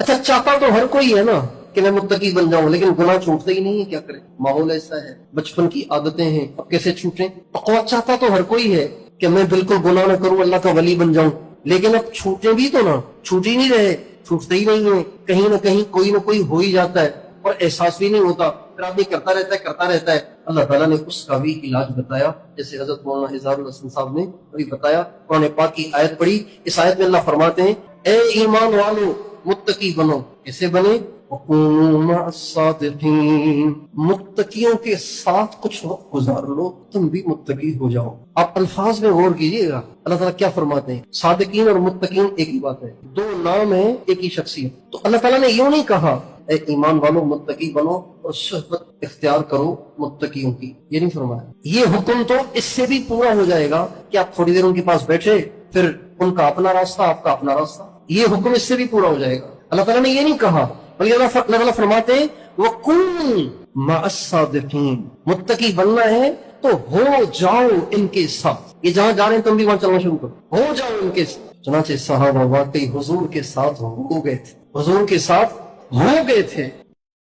अच्छा, चाहता तो हर कोई है ना कि मैं मुत्तकी बन जाऊं, लेकिन गुनाह छूटते ही नहीं है। क्या करें, माहौल ऐसा है, बचपन की आदतें हैं, अब कैसे छूटें। तक़वा चाहता तो हर कोई है कि मैं बिल्कुल गुनाह न करूं, अल्लाह का वली बन जाऊं, लेकिन अब छूटे भी तो ना, छूट ही नहीं रहे, छूटते ही नहीं है। कहीं ना कोई हो ही जाता है और एहसास भी नहीं होता, फिर आदमी करता रहता है। अल्लाह ताला ने उसका भी इलाज बताया, जैसे हजरत मौलाना इज़हारुल हसन साहब ने अभी बताया। कुरान पाक की आयत पढ़ी, इस आयत में अल्लाह फरमाते हैं, ए ईमान वालो मुत्तकी बनो। कैसे बने? मुत्तकियों के साथ कुछ वक्त गुजार लो, तुम भी मुत्तकी हो जाओ। आप अल्फाज में गौर कीजिएगा, अल्लाह ताला क्या फरमाते हैं। सादिकीन और मुत्तकीन एक ही बात है, दो नाम है एक ही शख्सियत। तो अल्लाह ताला ने यूं नहीं कहा ए ईमान वालों मुत्तकी बनो और सोहबत इख्तियार करो मुत्तकियों की, ये नहीं फरमाया। ये हुक्म तो इससे भी पूरा हो जाएगा कि आप थोड़ी देर उनके पास बैठे, फिर उनका अपना रास्ता, आपका अपना रास्ता, ये हुक्म इससे भी पूरा हो जाएगा। अल्लाह ताला ने ये नहीं कहा, बल्कि अल्लाह ताला फरमाते हैं वकुन मअस-सादिकीन, मुत्तकी बनना है तो हो जाओ इनके साथ। ये जहां जा रहे हैं तुम भी वहां चलना शुरू करो, हो जाओ इनके साथ। चुनांचे सहाबा वाकई हुजूर के साथ हो गए थे, हुजूर के साथ हो गए थे।